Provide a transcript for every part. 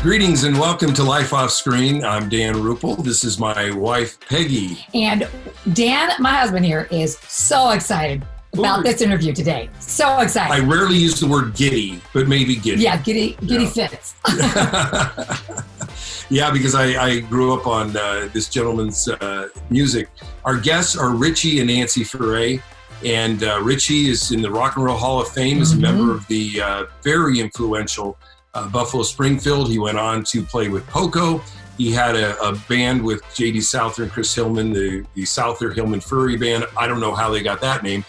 Greetings and welcome to Life Off Screen. I'm Dan Rupple. This is my wife, Peggy. And Dan, my husband here, is so excited about this interview today. So excited. I rarely use the word giddy, but maybe giddy. Yeah, giddy fits. Yeah, because I grew up on this gentleman's music. Our guests are Richie and Nancy Furay. And Richie is in the Rock and Roll Hall of Fame as a member of the very influential Buffalo Springfield. He went on to play with Poco. He had a band with J.D. Souther and Chris Hillman, the Souther-Hillman-Furay band. I don't know how they got that name.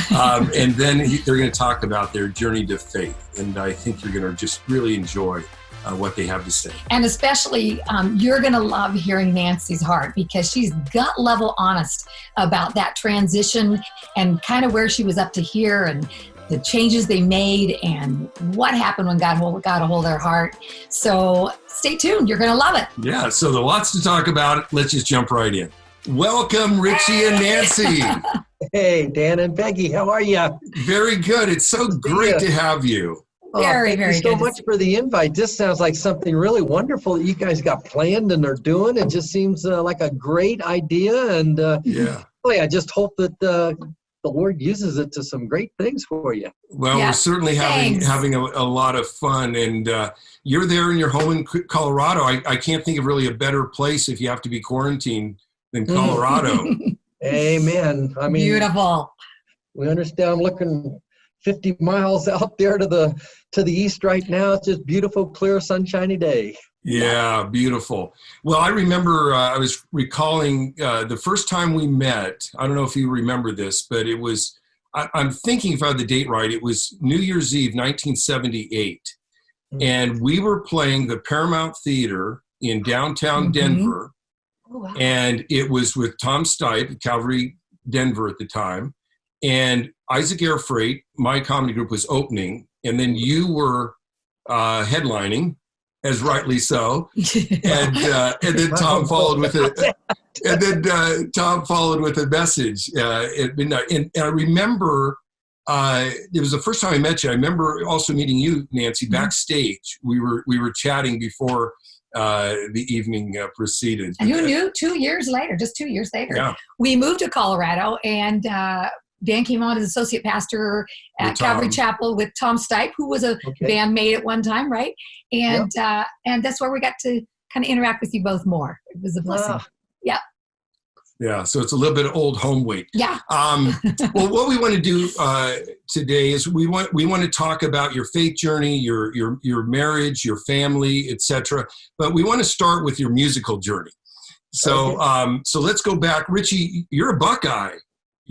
And then they're going to talk about their journey to faith. And I think you're going to just really enjoy what they have to say. And especially, you're going to love hearing Nancy's heart, because she's gut level honest about that transition and kind of where she was up to here and the changes they made and what happened when God got a hold of their heart. So stay tuned. You're going to love it. Yeah. So there's lots to talk about. Let's just jump right in. Welcome, Richie and Nancy. Hey, Dan and Peggy. How are you? Very good. It's so great to have you. Very thank you so much for the invite. This sounds like something really wonderful that you guys got planned and are doing. It just seems like a great idea. And boy, I just hope that the Lord uses it to some great things for you. Well, we're certainly having a lot of fun. And you're there in your home in Colorado. I can't think of really a better place if you have to be quarantined than Colorado. Amen. I mean, beautiful. We understand. I'm looking 50 miles out there to the east right now. It's just beautiful, clear, sunshiny day. Yeah, beautiful. Well, I remember I was recalling the first time we met. I don't know if you remember this, but it was, I'm thinking if I had the date right, it was New Year's Eve, 1978. And we were playing the Paramount Theater in downtown Denver. Oh, wow. And it was with Tom Stipe, Calvary, Denver at the time. And Isaac Air Freight, my comedy group, was opening. And then you were headlining, as rightly so. And then Tom followed with a message at midnight. And I remember it was the first time I met you. I remember also meeting you, Nancy, backstage. We were chatting before the evening proceeded. And who knew? 2 years later, just 2 years later, we moved to Colorado, and Dan came on as associate pastor at Calvary Chapel with Tom Stipe, who was a bandmate at one time, right? And and that's where we got to kind of interact with you both more. It was a blessing. Yeah. Yeah, so it's a little bit of old home weight. Yeah. Well, what we want to do today is we want to talk about your faith journey, your marriage, your family, etc. But we want to start with your musical journey. So so let's go back. Richie, you're a Buckeye.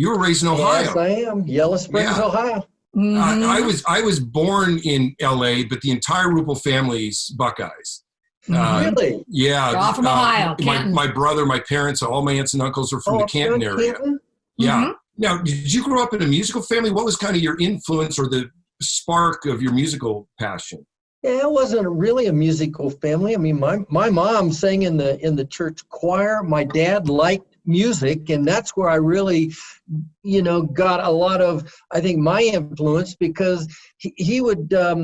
You were raised in Ohio. Yes, I am. Yellow Springs, Ohio. I was born in L.A., but the entire Rupple family's Buckeyes. Really? Yeah. You're all from Ohio. My brother, my parents, all my aunts and uncles are from the Canton area. Canton? Yeah. Now, did you grow up in a musical family? What was kind of your influence or the spark of your musical passion? Yeah, it wasn't really a musical family. I mean, my mom sang in the church choir. My dad liked music, and that's where I really, got a lot of, I think, my influence, because he would, I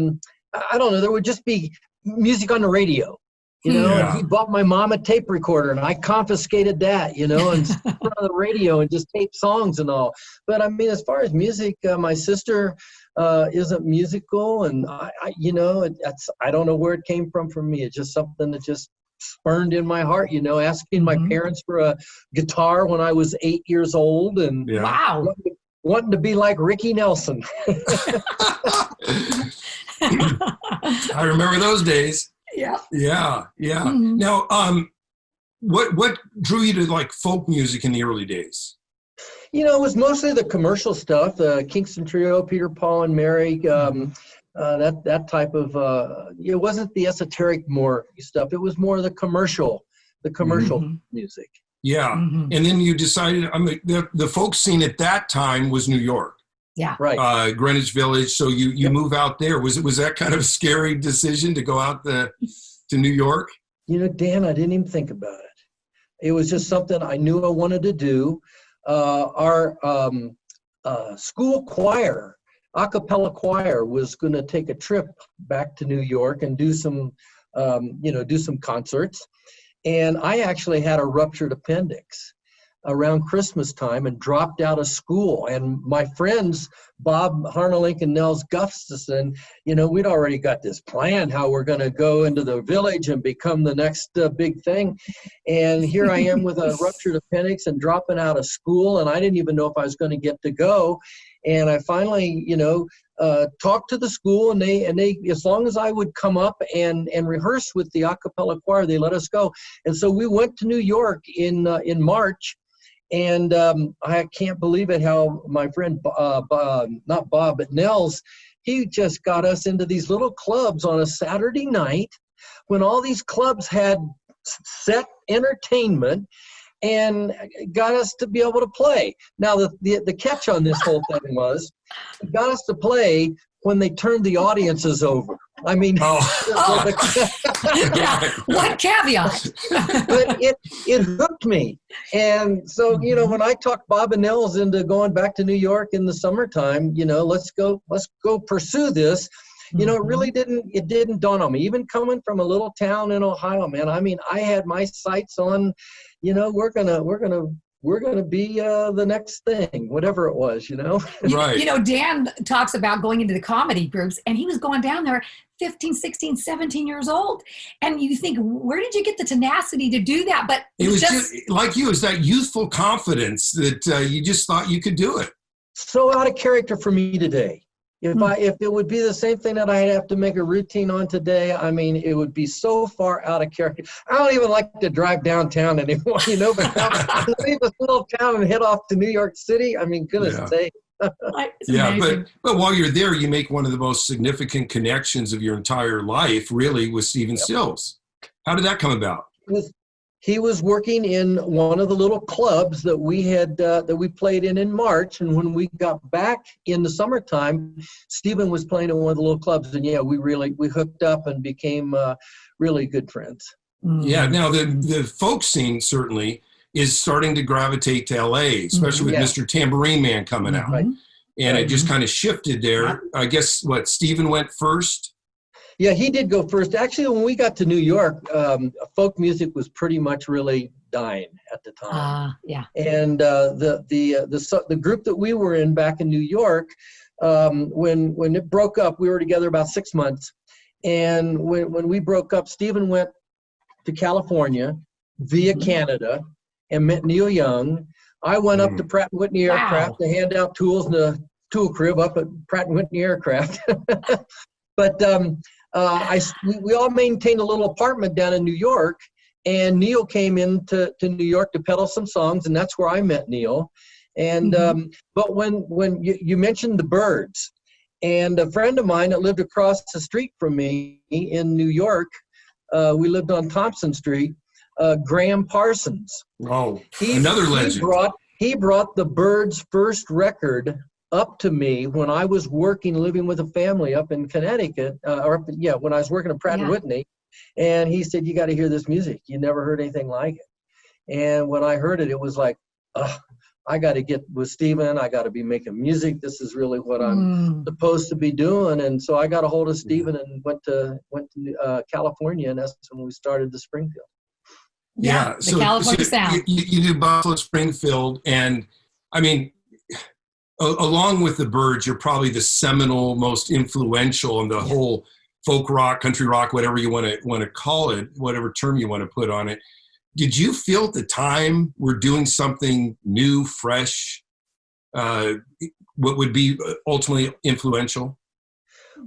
don't know, there would just be music on the radio. And he bought my mom a tape recorder, and I confiscated that, and put on the radio and just tape songs and all. But I mean, as far as music, my sister isn't musical, and I don't know where it came from for me. It's just something that just spurned in my heart, asking my parents for a guitar when I was 8 years old, and wanting to be like Ricky Nelson. I remember those days. Yeah. Now, what drew you to like folk music in the early days? It was mostly the commercial stuff, Kingston Trio, Peter, Paul and Mary, that type of, it wasn't the esoteric more stuff. It was more the commercial music. Yeah. And then you decided, the folk scene at that time was New York. Yeah. Right. Greenwich Village. So you move out there. Was that kind of a scary decision to go out to New York? Dan, I didn't even think about it. It was just something I knew I wanted to do. Our school choir, a cappella choir, was going to take a trip back to New York and do some do some concerts. And I actually had a ruptured appendix around Christmas time and dropped out of school. And my friends, Bob Harnelink and Nels Gustafson, we'd already got this plan how we're going to go into the village and become the next big thing. And here I am with a ruptured appendix and dropping out of school. And I didn't even know if I was going to get to go. And I finally, talked to the school, and they, as long as I would come up and rehearse with the a cappella choir, they let us go. And so we went to New York in March. And I can't believe it how my friend, not Bob, but Nels, he just got us into these little clubs on a Saturday night when all these clubs had set entertainment and got us to be able to play. Now, the catch on this whole thing was, it got us to play when they turned the audiences over. I mean, yeah, what caveat? But it hooked me. And so, when I talked Bob and Nels into going back to New York in the summertime, let's go pursue this. It really didn't dawn on me. Even coming from a little town in Ohio, man, I mean, I had my sights on, we're gonna be the next thing, whatever it was, Right. Dan talks about going into the comedy groups, and he was going down there 15, 16, 17 years old. And you think, where did you get the tenacity to do that? But it was just like you, it's that youthful confidence that you just thought you could do it. So out of character for me today. If it would be the same thing that I'd have to make a routine on today, I mean, it would be so far out of character. I don't even like to drive downtown anymore, but now leave this little town and head off to New York City. I mean, goodness sake. Yeah, but while you're there, you make one of the most significant connections of your entire life, really, with Stephen Stills. How did that come about? He was working in one of the little clubs that we had that we played in March, and when we got back in the summertime, Stephen was playing in one of the little clubs, and we hooked up and became really good friends. Yeah. Now the folk scene certainly is starting to gravitate to LA, especially with Mr. Tambourine Man coming out, and it just kind of shifted there. I guess Stephen went first. Yeah, he did go first. Actually, when we got to New York, folk music was pretty much really dying at the time. And the group that we were in back in New York, when it broke up, we were together about 6 months. And when we broke up, Stephen went to California via Canada and met Neil Young. I went up to Pratt & Whitney Aircraft to hand out tools in a tool crib up at Pratt & Whitney Aircraft. But we all maintained a little apartment down in New York, and Neil came into New York to peddle some songs, and that's where I met Neil. And but when you mentioned the Byrds, and a friend of mine that lived across the street from me in New York, we lived on Thompson Street, Graham Parsons. Oh, another legend. He brought the Byrds' first record up to me when I was living with a family up in Connecticut, when I was working at Pratt & Whitney, and he said, "You got to hear this music. You never heard anything like it." And when I heard it, it was like, I got to get with Stephen. I got to be making music. This is really what I'm supposed to be doing. And so I got a hold of Stephen and went to California, and that's when we started the Springfield. Yeah, the California sound. You do Buffalo Springfield, and I mean, along with the Byrds, you're probably the seminal, most influential in the whole folk rock, country rock, whatever you want to call it, whatever term you want to put on it. Did you feel at the time we're doing something new, fresh, what would be ultimately influential?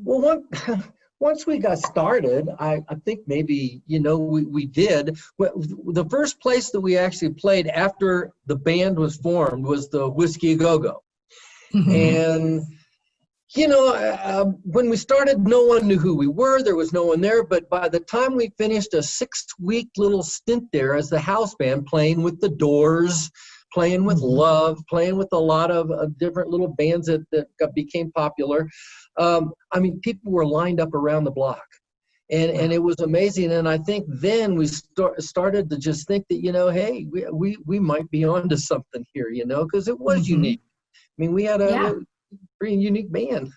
Well, once we got started, I think maybe, we did. The first place that we actually played after the band was formed was the Whiskey A Go-Go. And, when we started, no one knew who we were. There was no one there. But by the time we finished a 6-week little stint there as the house band, playing with the Doors, playing with Love, playing with a lot of different little bands that became popular, people were lined up around the block. And it was amazing. And I think then we started to just think that, hey, we might be onto something here, because it was unique. I mean, we had a pretty unique band.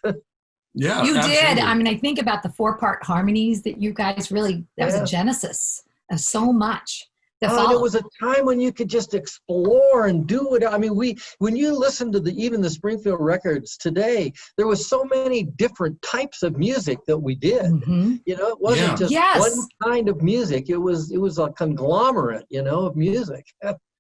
Yeah, you absolutely. did. I mean, I think about the 4-part harmonies that you guys really, that was a genesis of so much. There was a time when you could just explore and do it. I mean, when you listen to even the Springfield records today, there was so many different types of music that we did. Mm-hmm. You know, it wasn't just one kind of music. It was a conglomerate, you know, of music.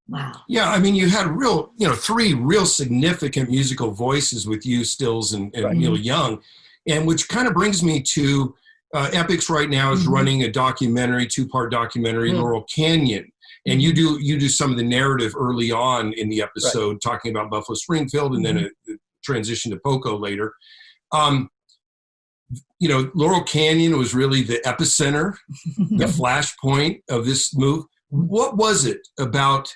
Wow. Yeah, I mean, you had 3 real significant musical voices with you, Stills, and Neil Young, and which kind of brings me to Epix right now is running a documentary, 2-part documentary, Laurel Canyon, and you do some of the narrative early on in the episode, talking about Buffalo Springfield, and then a transition to Poco later. Laurel Canyon was really the epicenter, the flashpoint of this move. What was it about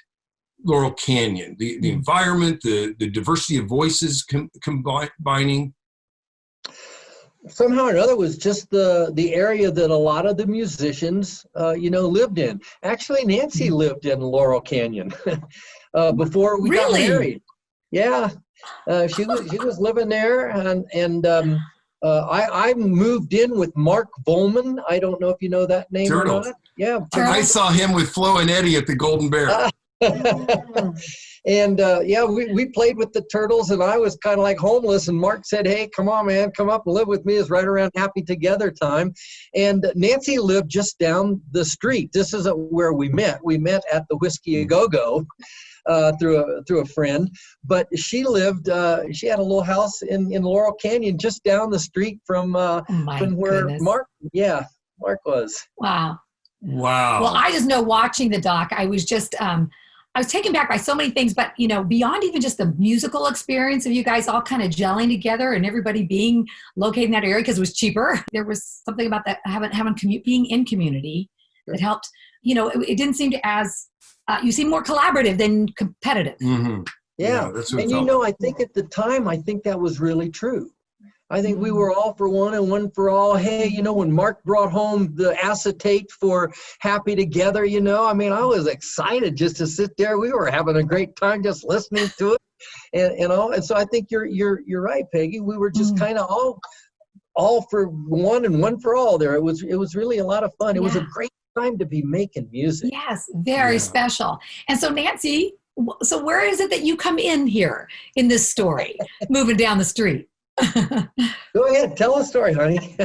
Laurel Canyon, the environment, the diversity of voices combining? Somehow or another was just the area that a lot of the musicians, lived in. Actually, Nancy lived in Laurel Canyon before we got married. Yeah, she was living there, and I moved in with Mark Volman. I don't know if you know that name or not. Yeah, I saw him with Flo and Eddie at the Golden Bear. And we played with the Turtles, and I was kind of like homeless, and Mark said, "Hey, come on, man, come up and live with me." It's right around Happy Together time. And Nancy lived just down the street. This is where we met. We met at the Whiskey A Go-Go through a friend. But she lived, she had a little house in Laurel Canyon just down the street from where Mark was. Wow. Wow. Well, I just know watching the doc, I was just, I was taken back by so many things, but, beyond even just the musical experience of you guys all kind of gelling together and everybody being located in that area because it was cheaper. There was something about that, being in community that helped, it didn't seem to you seem more collaborative than competitive. Mm-hmm. Yeah. That's what and I think at the time, I think that was really true. I think we were all for one and one for all. Hey, when Mark brought home the acetate for Happy Together, I mean, I was excited just to sit there. We were having a great time just listening to it, and so I think you're right, Peggy. We were just kind of all for one and one for all there. It was really a lot of fun. It was a great time to be making music. Yes, very special. And so, Nancy, where is it that you come in here in this story, moving down the street? Go ahead, tell a story, honey.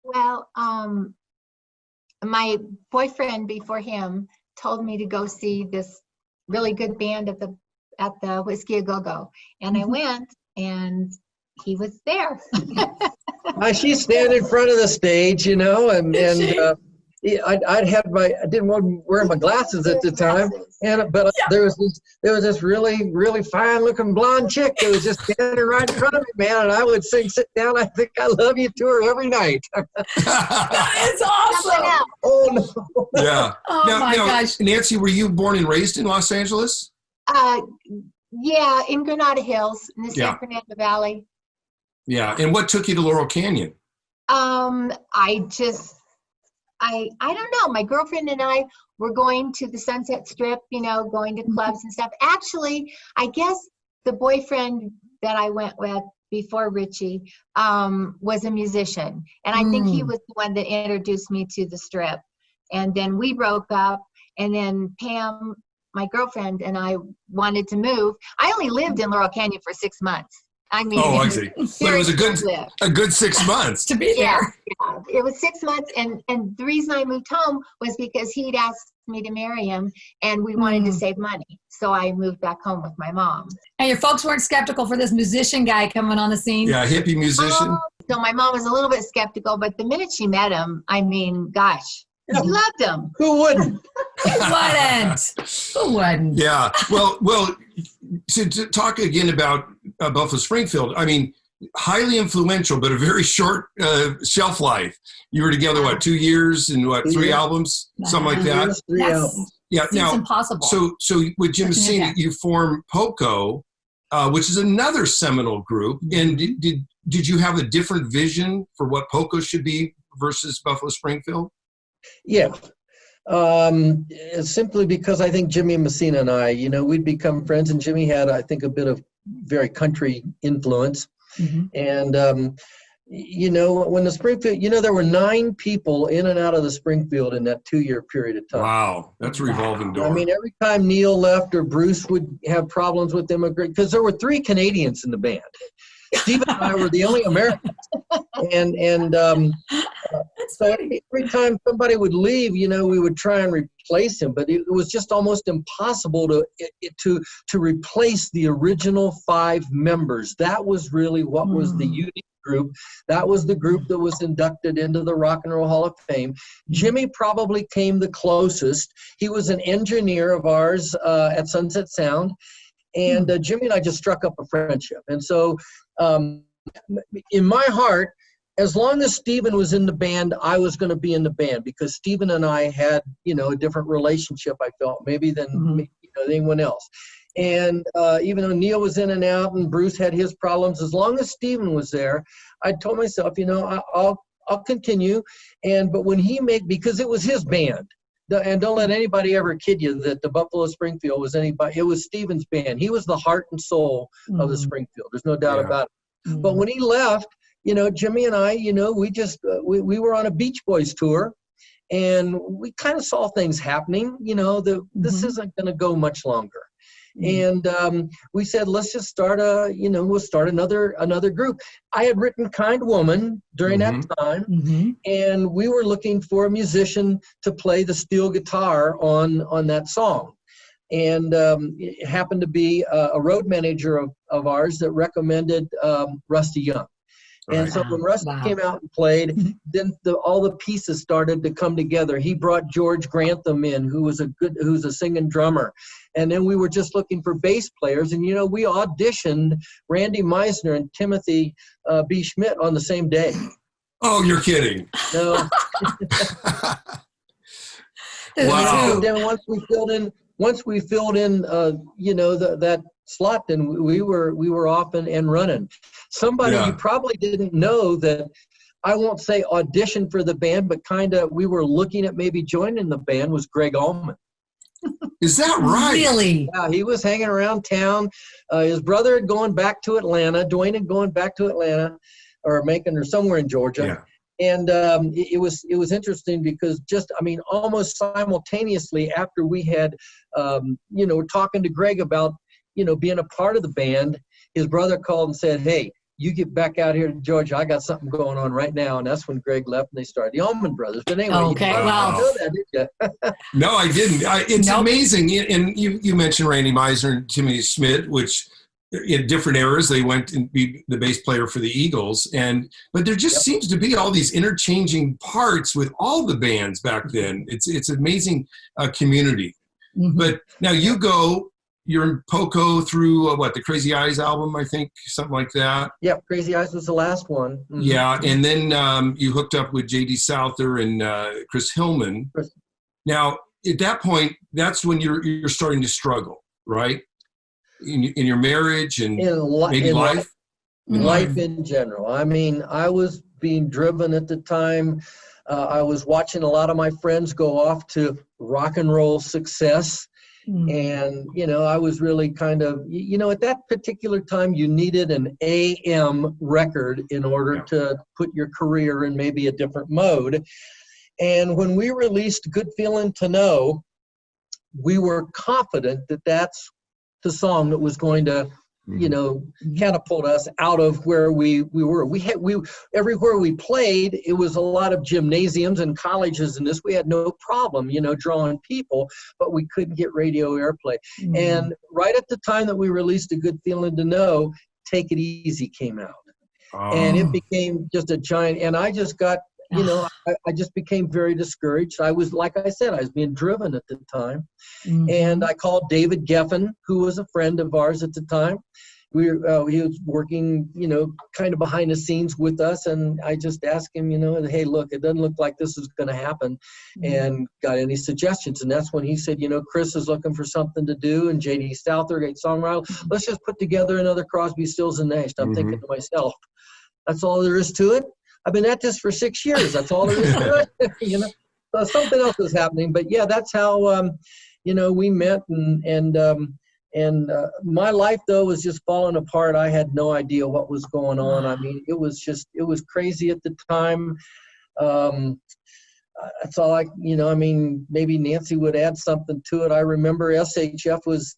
Well, my boyfriend before him told me to go see this really good band at the Whiskey A Go-Go, and I went, and he was there. She's standing in front of the stage, and I didn't want to wear my glasses at the time, but there was this really, really fine looking blonde chick that was just standing right in front of me, man, and I would sing "Sit Down, I Think I Love You" to her every night. It's awesome. Oh no. Yeah. Oh my gosh. Nancy, were you born and raised in Los Angeles? Yeah, in Granada Hills, in the San Fernando Valley. Yeah. And what took you to Laurel Canyon? I don't know. My girlfriend and I were going to the Sunset Strip, going to clubs and stuff. Actually, I guess the boyfriend that I went with before Richie was a musician. And I think he was the one that introduced me to the Strip. And then we broke up. And then Pam, my girlfriend, and I wanted to move. I only lived in Laurel Canyon for 6 months. I mean, I see. But it was a good 6 months to be there. Yeah, it was 6 months, and the reason I moved home was because he'd asked me to marry him, and we wanted to save money. So I moved back home with my mom. And your folks weren't skeptical for this musician guy coming on the scene? Yeah, hippie musician. So my mom was a little bit skeptical, but the minute she met him, I mean, gosh, she loved him. Who wouldn't? Who wouldn't? Yeah. Well. To talk again about Buffalo Springfield, I mean, highly influential, but a very short shelf life. You were together, 2 years and 3 albums, something like that? That's impossible. So with Jim Messina, you form Poco, which is another seminal group. And did you have a different vision for what Poco should be versus Buffalo Springfield? Yeah. Simply because I think Jimmy Messina and I, we'd become friends, and Jimmy had, I think, a bit of very country influence. And you know, when the Springfield, you know, there were 9 people in and out of the Springfield in that 2-year period of time. Wow, that's a revolving door. I mean, every time Neil left or Bruce would have problems with immigrants, because there were 3 Canadians in the band. Steve and I were the only Americans. So every time somebody would leave, you know, we would try and replace him, but it was just almost impossible to replace the original 5 members. That was really what was the unique group. That was the group that was inducted into the Rock and Roll Hall of Fame. Jimmy probably came the closest. He was an engineer of ours at Sunset Sound, and Jimmy and I just struck up a friendship. And so in my heart, as long as Stephen was in the band, I was going to be in the band, because Stephen and I had, you know, a different relationship, I felt, maybe than you know, anyone else. And even though Neil was in and out and Bruce had his problems, as long as Stephen was there, I told myself, you know, I'll continue. But when because it was his band, and don't let anybody ever kid you that the Buffalo Springfield was anybody. It was Stephen's band. He was the heart and soul of the Springfield. There's no doubt about it. But when he left, you know, Jimmy and I, you know, we just we were on a Beach Boys tour, and we kind of saw things happening. You know, this isn't going to go much longer. And we said, let's just start we'll start another group. I had written Kind Woman during that time, and we were looking for a musician to play the steel guitar on that song. And it happened to be a road manager of ours that recommended Rusty Young. And so when Rusty came out and played, then all the pieces started to come together. He brought George Grantham in, who's a singing drummer. And then we were just looking for bass players. And, you know, we auditioned Randy Meisner and Timothy B. Schmidt on the same day. Oh, you're kidding. No. Wow. Then once we filled in, you know, that slot, then we were off and running. Somebody you probably didn't know that, I won't say audition for the band, but kind of we were looking at maybe joining the band, was Greg Allman. Is that right? Really? Yeah, he was hanging around town. His brother had gone back to Atlanta. Dwayne had gone back to Atlanta or Macon or somewhere in Georgia. Yeah. And it was interesting because almost simultaneously after we had, you know, talking to Greg about, you know, being a part of the band, his brother called and said, hey, you get back out here to Georgia. I got something going on right now. And that's when Greg left and they started the Allman Brothers. But anyway, you didn't know that, did you? No, I didn't. It's amazing. And you mentioned Randy Meisner and Timothy Schmidt, which in different eras, they went and be the bass player for the Eagles. But there just seems to be all these interchanging parts with all the bands back then. It's amazing community. But now you're in Poco through the Crazy Eyes album, I think, something like that. Yeah, Crazy Eyes was the last one. Yeah, and then you hooked up with J.D. Souther and Chris Hillman. Now, at that point, that's when you're starting to struggle, right? In your marriage and maybe life? Life in general. I mean, I was being driven at the time. I was watching a lot of my friends go off to rock and roll success. And, you know, I was really kind of, you know, at that particular time, you needed an AM record in order to put your career in maybe a different mode. And when we released Good Feeling to Know, we were confident that that's the song that was going to, you know, catapult us out of where we were. Everywhere we played, it was a lot of gymnasiums and colleges and this. We had no problem, you know, drawing people, but we couldn't get radio airplay. And right at the time that we released A Good Feeling to Know, Take It Easy came out. And it became just a giant, and I just got, you know, I just became very discouraged. I was, like I said, I was being driven at the time. And I called David Geffen, who was a friend of ours at the time. He was working, you know, kind of behind the scenes with us. And I just asked him, you know, hey, look, it doesn't look like this is going to happen. And got any suggestions. And that's when he said, you know, Chris is looking for something to do. And J.D. Souther, great songwriter. Let's just put together another Crosby, Stills and Nash. I'm thinking to myself, that's all there is to it. I've been at this for 6 years. That's all there is to it. You know, so something else was happening. But yeah, that's how, you know, we met my life though was just falling apart. I had no idea what was going on. I mean, it was crazy at the time. That's all I, I mean, maybe Nancy would add something to it. I remember SHF was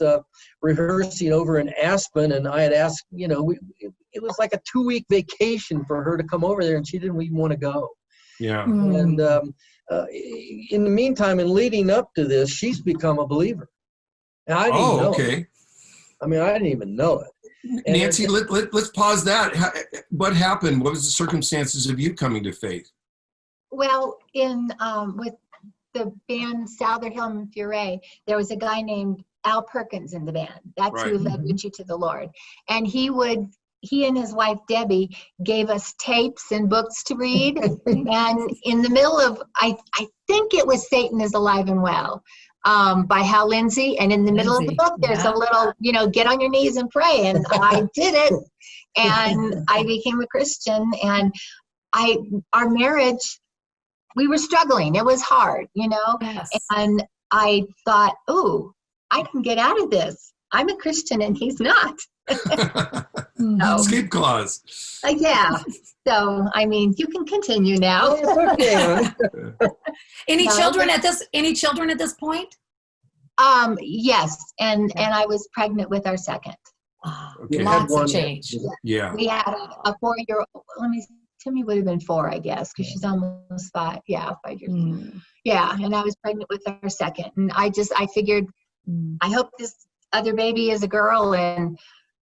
rehearsing over in Aspen, and I had asked, it was like a 2-week vacation for her to come over there, and she didn't even want to go. Yeah. And in the meantime, and leading up to this, she's become a believer. And I didn't know it. I mean, I didn't even know it. And Nancy, let's pause that. What happened? What was the circumstances of you coming to faith? Well, with the band Souther-Hillman-Furay, there was a guy named Al Perkins in the band. That's who led Richie to the Lord. And he and his wife Debbie gave us tapes and books to read. And in the middle of, I think it was Satan is Alive and Well, by Hal Lindsey. And in the middle of the book, there's a little, get on your knees and pray. And I did it. And I became a Christian. And our marriage, we were struggling. It was hard, Yes. And I thought, oh, I can get out of this. I'm a Christian and he's not. Escape clause. Yeah. So, I mean, you can continue now. Any children at this point? Yes. And I was pregnant with our second. Okay. Lots of change. Yeah. We had a 4-year-old. Timmy would have been 4, I guess, because she's almost 5. Yeah, 5 years. Yeah, and I was pregnant with our second. And I figured, I hope this other baby is a girl, and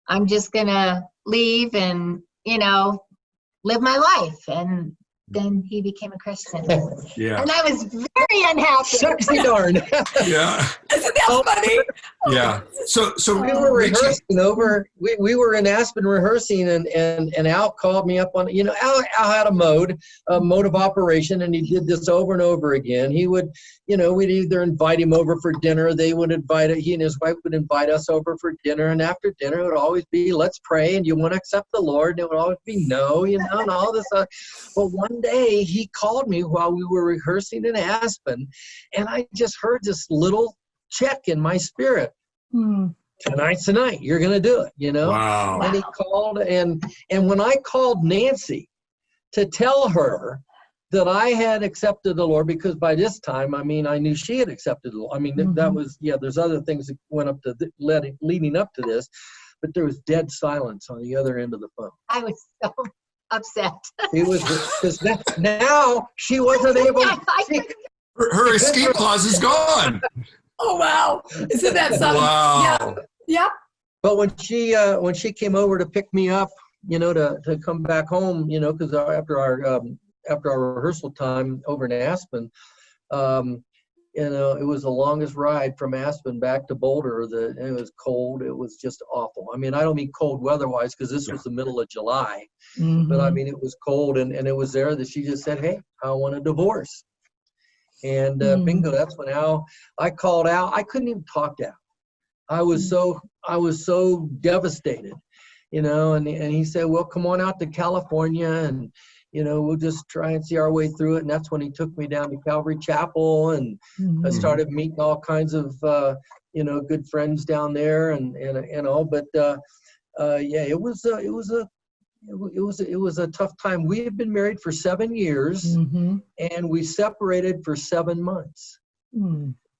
I'm just going to leave and, live my life. And then he became a Christian. Yeah. And I was very unhappy. Shucksy darn. Yeah. Isn't that funny? Yeah. So we were rehearsing over. We were in Aspen rehearsing, and Al called me up on. Al had a mode of operation, and he did this over and over again. He would, we'd either invite him over for dinner. He and his wife would invite us over for dinner, and after dinner it would always be, let's pray, and you want to accept the Lord, and it would always be no, and all this. But one day he called me while we were rehearsing in Aspen, and I just heard this little check in my spirit. Tonight's the night. You're going to do it, Wow. And he called, and when I called Nancy to tell her that I had accepted the Lord, because by this time, I mean, I knew she had accepted the Lord. I mean, that was, there's other things that went up to leading up to this, but there was dead silence on the other end of the phone. I was so upset. It was because now she wasn't able. Her escape clause is gone. Oh wow! Isn't that something? Wow. Yeah. But when she came over to pick me up, to come back home, because after our rehearsal time over in Aspen, it was the longest ride from Aspen back to Boulder. It was cold. It was just awful. I mean, I don't mean cold weather-wise, because this was the middle of July. But I mean, it was cold, and it was there that she just said, "Hey, I want a divorce." And bingo, that's when I called Al. I couldn't even talk to Al. I was so devastated, and he said, well, come on out to California, and we'll just try and see our way through it. And that's when he took me down to Calvary Chapel, and I started meeting all kinds of good friends down there, and all. But it was a tough time. We had been married for 7 years, and we separated for 7 months.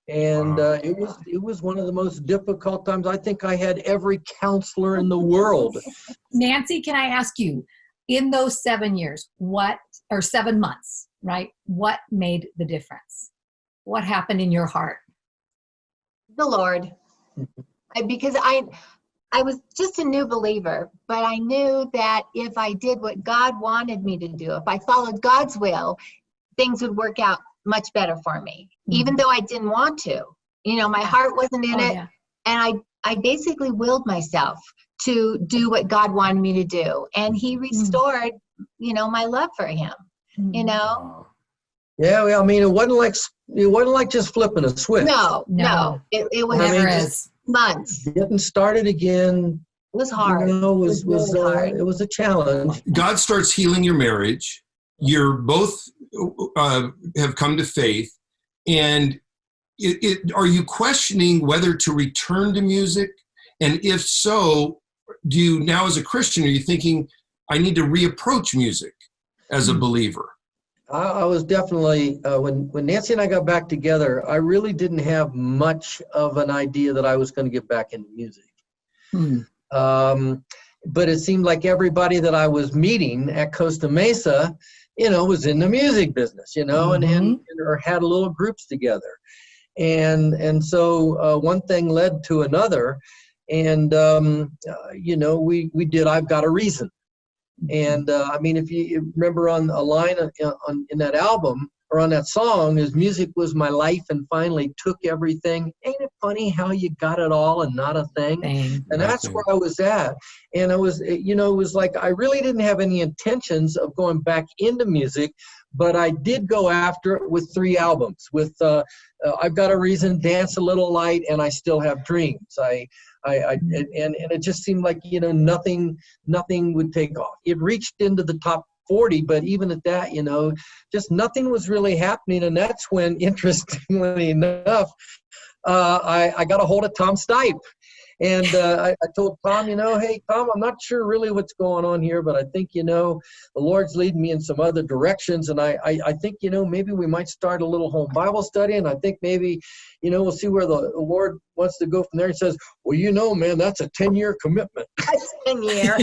And it was one of the most difficult times. I think I had every counselor in the world. Nancy, can I ask you, in those 7 years, 7 months, right? What made the difference? What happened in your heart? The Lord. Because I was just a new believer, but I knew that if I did what God wanted me to do, if I followed God's will, things would work out much better for me, even though I didn't want to. My heart wasn't in it. Yeah. And I basically willed myself to do what God wanted me to do. And he restored, my love for him, Yeah, well, I mean, it wasn't like just flipping a switch. No. It was months. Getting started again. It was hard. It was a challenge. God starts healing your marriage. You're both have come to faith, and are you questioning whether to return to music? And if so, do you now as a Christian, are you thinking, I need to reapproach music as a believer? I was definitely, when Nancy and I got back together, I really didn't have much of an idea that I was going to get back into music. But it seemed like everybody that I was meeting at Costa Mesa, was in the music business, and or had little groups together. And so one thing led to another. And, we did I've Got a Reason. And if you remember on a line in that album or on that song, is music was my life and finally took everything. Ain't it funny how you got it all and not a thing? And that's where I was at. And I was, it was like I really didn't have any intentions of going back into music, but I did go after it with 3 albums with I've Got a Reason, Dance a Little Light, and I Still Have Dreams. And it just seemed like, nothing would take off. It reached into the top 40, but even at that, just nothing was really happening. And that's when, interestingly enough, I got a hold of Tom Stipe. And I told Tom, hey, Tom, I'm not sure really what's going on here, but I think, the Lord's leading me in some other directions. And I think, maybe we might start a little home Bible study. And I think maybe, we'll see where the Lord wants to go from there. He says, well, man, that's a 10-year commitment. That's 10 year.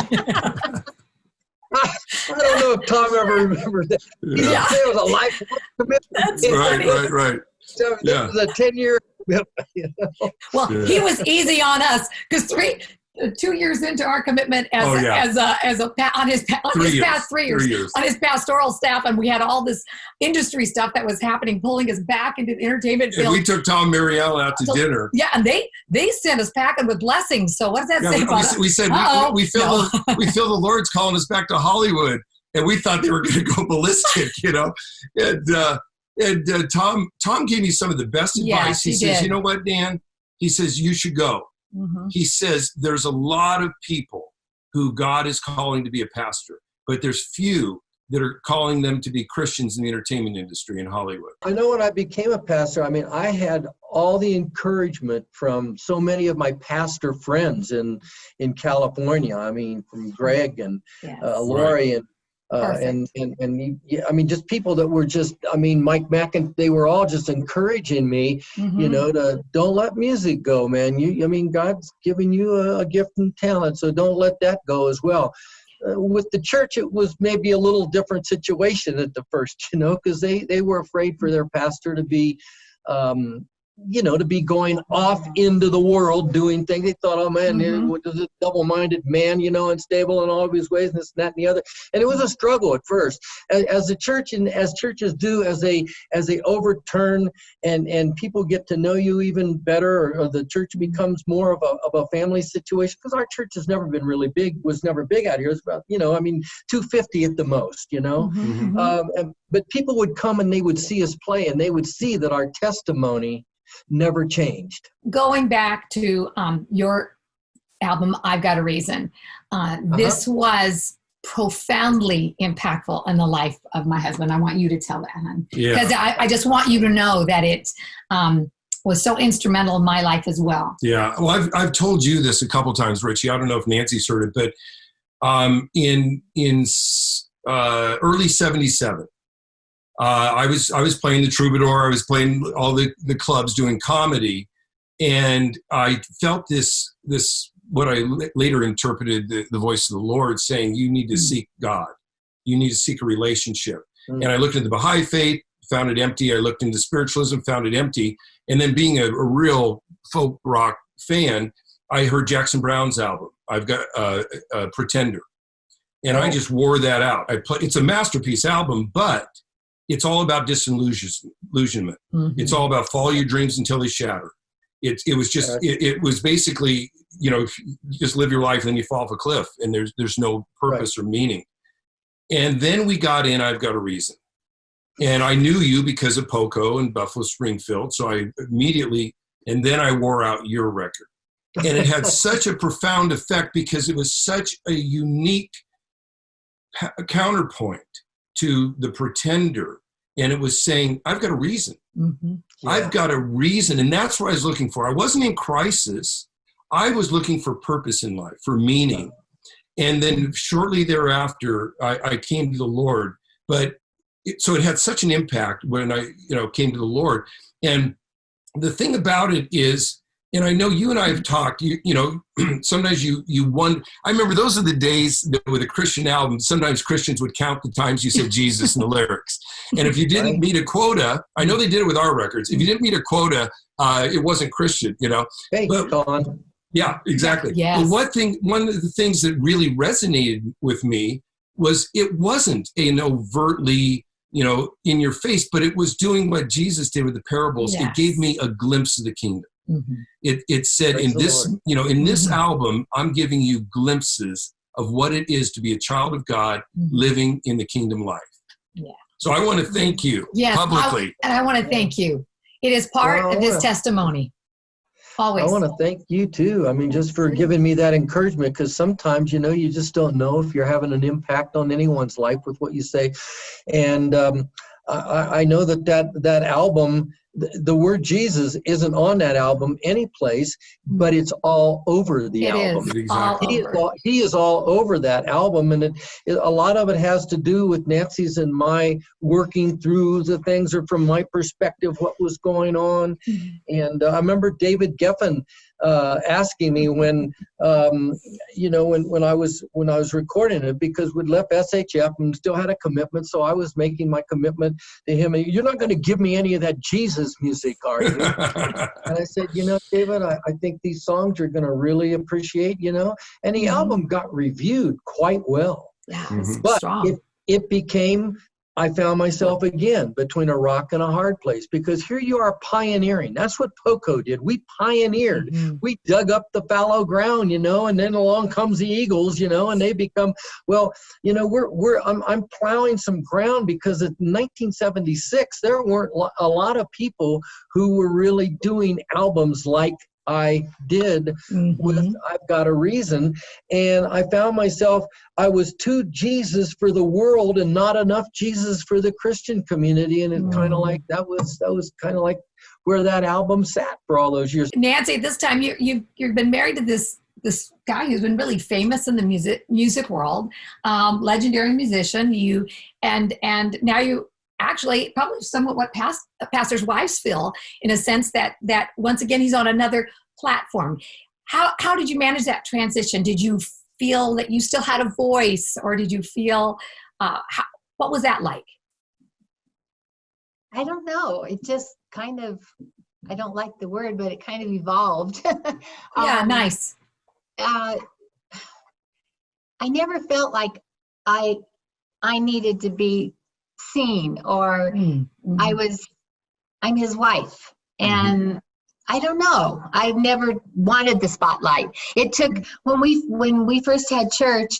I don't know if Tom ever remembers that. He didn't say it was a lifelong commitment. That's right. So this was a 10-year commitment. Well, he was easy on us because 2 years into our commitment on his past 3 years on his pastoral staff, and we had all this industry stuff that was happening, pulling us back into the entertainment field. And we took Tom Marielle out to dinner. Yeah, and they sent us packing with blessings. So what does that say about us? We said we feel the Lord's calling us back to Hollywood, and we thought they were going to go ballistic, And Tom gave me some of the best advice. Yes, he says, you know what, Dan? He says, you should go. He says, there's a lot of people who God is calling to be a pastor, but there's few that are calling them to be Christians in the entertainment industry in Hollywood. I know when I became a pastor, I had all the encouragement from so many of my pastor friends in California. From Greg and Lori and just people that were just, Mike Mack, and they were all just encouraging me, to don't let music go, man. God's given you a gift and talent, so don't let that go as well. With the church, it was maybe a little different situation at the first, because they were afraid for their pastor to be, to be going off into the world doing things. They thought, oh man, what is a double-minded man, unstable in all of his ways, and this and that and the other. And it was a struggle at first. As the church and as churches do, as they overturn and people get to know you even better, or the church becomes more of a family situation, because our church has never been really big, was never big out here. It's about, 250 at the most, but people would come and they would see us play, and they would see that our testimony never changed. Going back to your album, I've Got a Reason. This was profoundly impactful in the life of my husband. I want you to tell that, hon. Because I just want you to know that it was so instrumental in my life as well. Yeah. Well, I've told you this a couple times, Richie. I don't know if Nancy's heard it, but in early 77, I was playing the Troubadour. I was playing all the clubs doing comedy, and I felt this what I later interpreted the voice of the Lord saying, you need to seek God. You need to seek a relationship. And I looked into the Baha'i faith, found it empty. I looked into spiritualism, found it empty. And then being a real folk rock fan, I heard Jackson Browne's album, I've Got a Pretender. And I just wore that out. It's a masterpiece album, but it's all about disillusionment. It's all about follow your dreams until they shatter. It was basically, you just live your life and then you fall off a cliff and there's no purpose or meaning. And then we got in I've Got a Reason. And I knew you because of Poco and Buffalo Springfield. So I immediately, and then I wore out your record. And it had such a profound effect because it was such a unique counterpoint to the Pretender. And it was saying, I've got a reason. I've got a reason. And that's what I was looking for. I wasn't in crisis. I was looking for purpose in life, for meaning. And then shortly thereafter, I came to the Lord. But so it had such an impact when I, came to the Lord. And the thing about it is, and I know you and I have talked, sometimes you wonder. I remember those are the days that with a Christian album, sometimes Christians would count the times you said Jesus in the lyrics. And if you didn't meet a quota, I know they did it with our records. If you didn't meet a quota, it wasn't Christian, Hey, Don. Yeah, exactly. Yes. But one of the things that really resonated with me was it wasn't an overtly, in your face, but it was doing what Jesus did with the parables. Yes. It gave me a glimpse of the kingdom. Mm-hmm. It said Praise in this, Lord. in this album, I'm giving you glimpses of what it is to be a child of God living in the kingdom life. Yeah. So I want to thank you publicly. And I want to thank you. It is part of his testimony. Always. I want to thank you too. I mean, just for giving me that encouragement, because sometimes, you just don't know if you're having an impact on anyone's life with what you say. And I know that album, the word Jesus isn't on that album any place, but it's all over the album. Exactly. He is all over that album, and a lot of it has to do with Nancy's and my working through the things, or from my perspective, what was going on. And I remember David Geffen asking me when I was recording it, because we'd left SHF and still had a commitment, so I was making my commitment to him. And you're not going to give me any of that Jesus music, are you? And I said, David, I think these songs you're going to really appreciate, and the album got reviewed quite well. Yeah, but strong. It became, I found myself again between a rock and a hard place, because here you are pioneering. That's what Poco did. We pioneered. We dug up the fallow ground, and then along comes the Eagles, and they become, I'm plowing some ground, because in 1976, there weren't a lot of people who were really doing albums like I did with I've Got a Reason. And I found myself, I was too Jesus for the world and not enough Jesus for the Christian community. And it kind of like, that was kind of like where that album sat for all those years. Nancy, at this time, you've been married to this guy who's been really famous in the music world, legendary musician. And now you actually probably somewhat what pastors' wives feel, in a sense that once again he's on another platform. How did you manage that transition? Did you feel that you still had a voice, or did you feel what was that like? I don't know. It just kind of, I don't like the word, but it kind of evolved. Yeah, nice. I never felt like I needed to be seen, or I'm his wife, and I don't know, I've never wanted the spotlight. It took, when we first had church,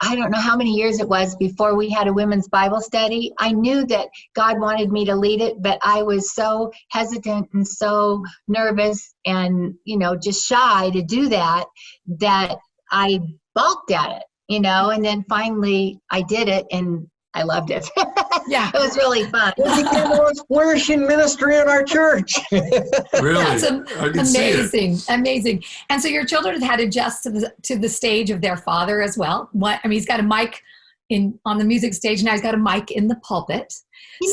I don't know how many years it was before we had a women's Bible study. I knew that God wanted me to lead it, but I was so hesitant and so nervous and just shy to do that I balked at it, and then finally I did it, and I loved it. Yeah, it was really fun. It became the most flourishing ministry in our church. Really? That's amazing. And so your children had to adjust to the stage of their father as well. He's got a mic on the music stage, now he's got a mic in the pulpit.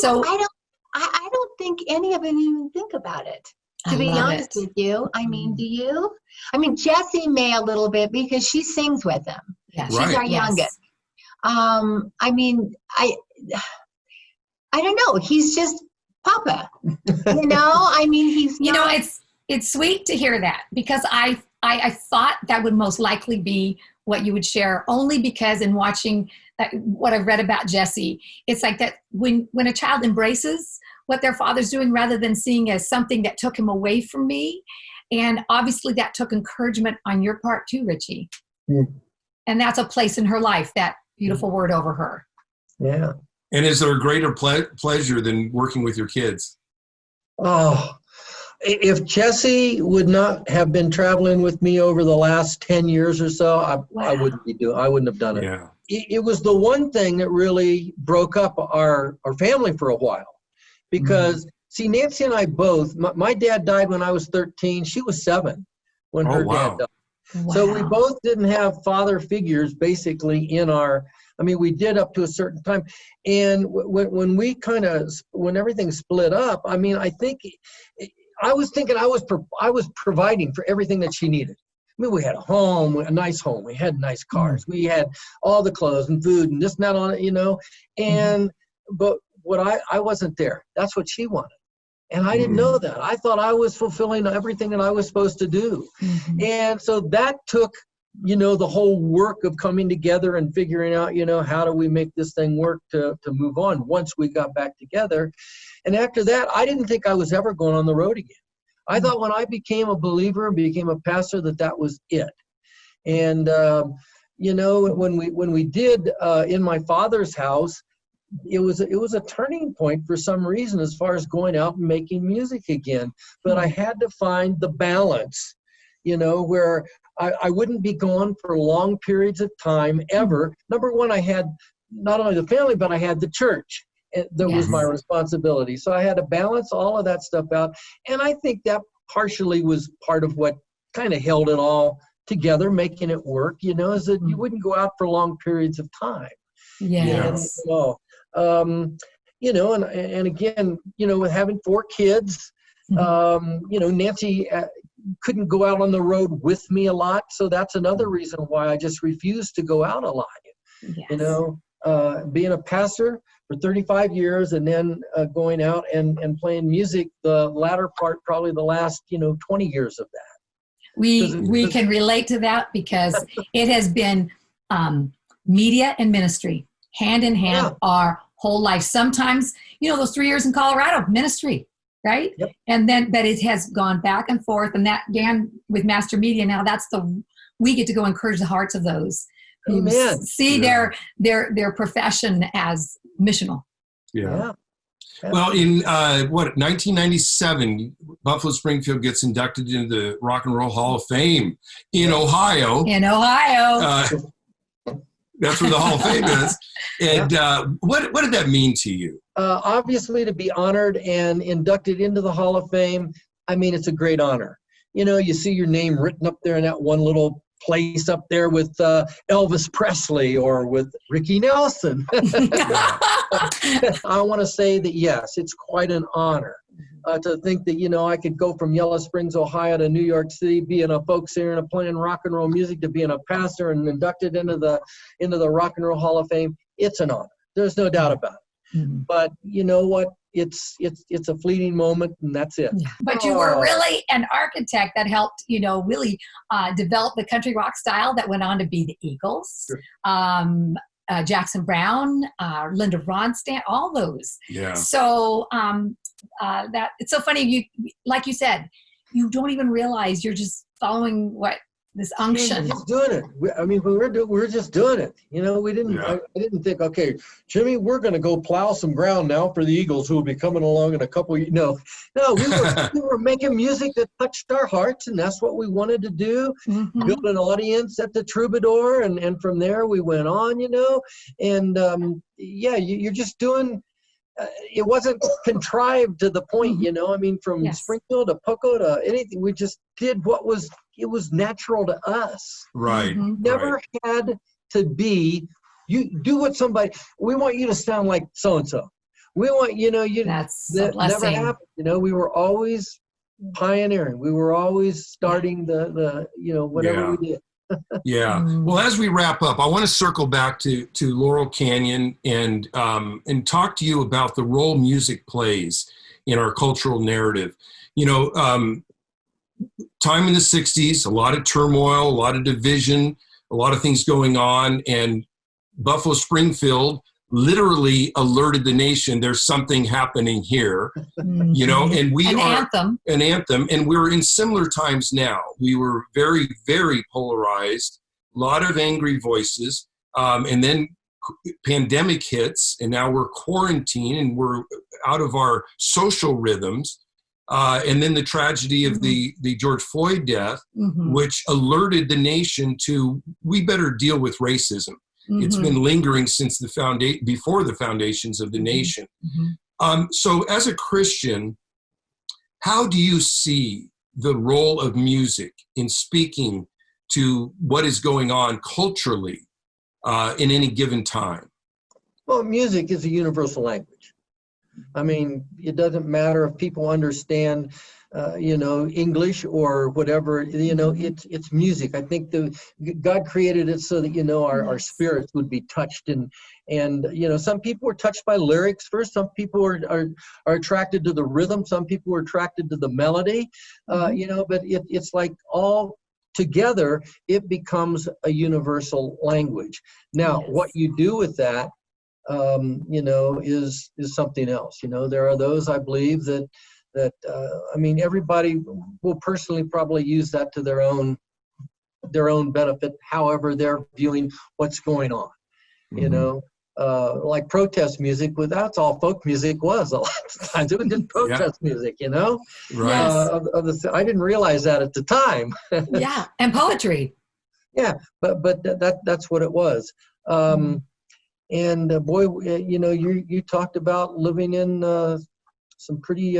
I don't think any of them even think about it, to be honest with you. I mean, do you? I mean, Jessie may a little bit, because she sings with him. Yeah, she's our youngest. I don't know. He's just Papa, he's not. It's sweet to hear that, because I thought that would most likely be what you would share, only because in watching what I've read about Jessie, it's like that when a child embraces what their father's doing, rather than seeing as something that took him away from me. And obviously that took encouragement on your part too, Richie. And that's a place in her life, that beautiful word over her. Yeah. And is there a greater pleasure than working with your kids? Oh, if Jessie would not have been traveling with me over the last 10 years or so, I wouldn't have done it. Yeah. It was the one thing that really broke up our family for a while, because see, Nancy and I both, my dad died when I was 13. She was 7 when her dad died. Wow. So we both didn't have father figures basically in our, I mean, we did up to a certain time. And when everything split up, I mean, I think, I was thinking I was providing for everything that she needed. I mean, we had a home, a nice home. We had nice cars. We had all the clothes and food and this and that on it, you know. And, but I wasn't there. That's what she wanted. And I didn't know that. I thought I was fulfilling everything that I was supposed to do. And so that took, you know, the whole work of coming together and figuring out, you know, how do we make this thing work to move on once we got back together. And after that, I didn't think I was ever going on the road again. I thought when I became a believer and became a pastor that was it. And, you know, when we did in my father's house, it was a turning point for some reason as far as going out and making music again. But I had to find the balance, you know, where I wouldn't be gone for long periods of time ever. Number one, I had not only the family, but I had the church. That was my responsibility. So I had to balance all of that stuff out. And I think that partially was part of what kind of held it all together, making it work, you know, is that you wouldn't go out for long periods of time. Yes. And, you know, and again, you know, with having 4 kids, you know, Nancy couldn't go out on the road with me a lot. So that's another reason why I just refused to go out a lot. You know, being a pastor for 35 years and then going out and playing music, the latter part, probably the last, you know, 20 years of that. We can relate to that because it has been media and ministry hand in hand our whole life. Sometimes, you know, those 3 years in Colorado, ministry, right? Yep. And then, but it has gone back and forth. And that, Dan, with Master Media now, we get to go encourage the hearts of those who see their profession as missional. Well, in 1997, Buffalo Springfield gets inducted into the Rock and Roll Hall of Fame in Ohio. That's where the Hall of Fame is. And what did that mean to you? Obviously, to be honored and inducted into the Hall of Fame, I mean, it's a great honor. You know, you see your name written up there in that one little place up there with Elvis Presley or with Ricky Nelson. I want to say that, yes, it's quite an honor to think that, you know, I could go from Yellow Springs, Ohio to New York City, being a folk singer and playing rock and roll music, to being a pastor and inducted into the Rock and Roll Hall of Fame. It's an honor. There's no doubt about it. But you know what? It's a fleeting moment, and that's it. But you were really an architect that helped, you know, really develop the country rock style that went on to be the Eagles, Jackson Browne, Linda Ronstadt, all those. So that it's so funny. You, like you said, you don't even realize you're just following this unction. We're just doing it. We're just doing it. You know, we didn't. I didn't think, okay, Jimmy, we're going to go plow some ground now for the Eagles, who will be coming along in a couple. No, we were making music that touched our hearts, and that's what we wanted to do. Build an audience at the Troubadour, and from there we went on. You know, and you're just doing. It wasn't contrived to the point, you know. I mean, from Springfield to Poco to anything, we just did it was natural to us. Right. Never had to be. You do what somebody. We want you to sound like so and so. We want that never happened. You know, we were always pioneering. We were always starting the whatever we did. Well, as we wrap up, I want to circle back to Laurel Canyon and talk to you about the role music plays in our cultural narrative. You know, time in the 60s, a lot of turmoil, a lot of division, a lot of things going on, and Buffalo Springfield literally alerted the nation there's something happening here, you know, and an anthem, and we're in similar times now. We were very, very polarized, a lot of angry voices, and then pandemic hits, and now we're quarantined and we're out of our social rhythms, and then the tragedy of the George Floyd death, which alerted the nation to, we better deal with racism. It's been lingering since before the foundations of the nation. So as a Christian, how do you see the role of music in speaking to what is going on culturally in any given time? Well, music is a universal language. I mean, it doesn't matter if people understand, English or whatever, it's music. I think God created it so that, our spirits would be touched. And some people were touched by lyrics first. Some people are attracted to the rhythm. Some people are attracted to the melody, but it's like all together, it becomes a universal language. Now, what you do with that, is something else. There are those, I believe, that everybody will personally probably use that to their own benefit, however they're viewing what's going on. Like protest music, that's all folk music was a lot of times. It was just protest music, Right. I didn't realize that at the time. Yeah, and poetry. Yeah, but that's what it was. And boy, you talked about living in some pretty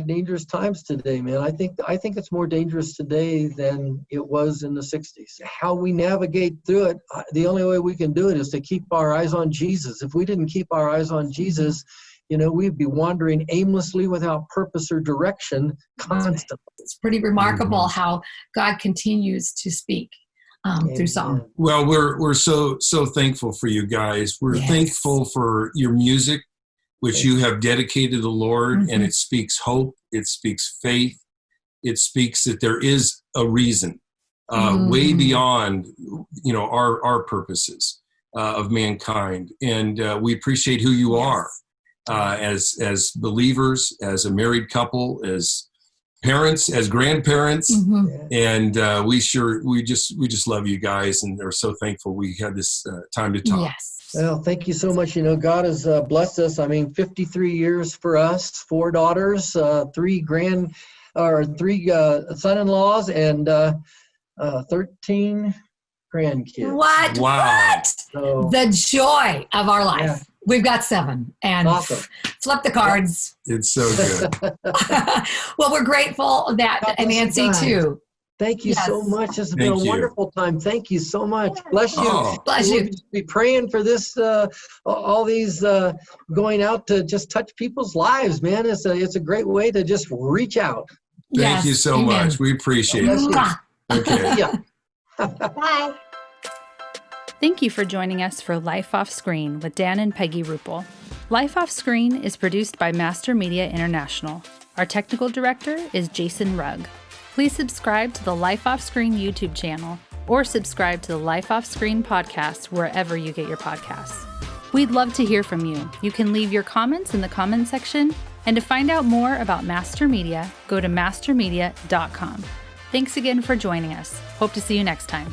dangerous times today, man. I think it's more dangerous today than it was in the 60s. How we navigate through it, the only way we can do it is to keep our eyes on Jesus. If we didn't keep our eyes on Jesus, we'd be wandering aimlessly without purpose or direction constantly. It's pretty remarkable how God continues to speak through song. Well, we're so thankful for you guys. We're thankful for your music, which you have dedicated to the Lord, and it speaks hope, it speaks faith, it speaks that there is a reason way beyond our purposes of mankind. And we appreciate who you are as believers, as a married couple, as parents, as grandparents, and we just love you guys, and are so thankful we had this time to talk. Well, thank you so much. God has blessed us. 53 years for us, 4 daughters, 3 son-in-laws, and 13 grandkids. What? So, the joy of our life. Yeah. We've got 7, and awesome. flip the cards. It's so good. Well, we're grateful that, and Nancy too. Thank you so much. This has been a wonderful time. Thank you so much. Bless you. Bless you. We'll be praying for this, all these going out to just touch people's lives, man. It's a great way to just reach out. Thank you so much. We appreciate it. Okay. Yeah. Bye. Thank you for joining us for Life Off Screen with Dan and Peggy Rupple. Life Off Screen is produced by Master Media International. Our technical director is Jason Rugg. Please subscribe to the Life Off Screen YouTube channel or subscribe to the Life Off Screen podcast wherever you get your podcasts. We'd love to hear from you. You can leave your comments in the comment section, and to find out more about Master Media, go to mastermedia.com. Thanks again for joining us. Hope to see you next time.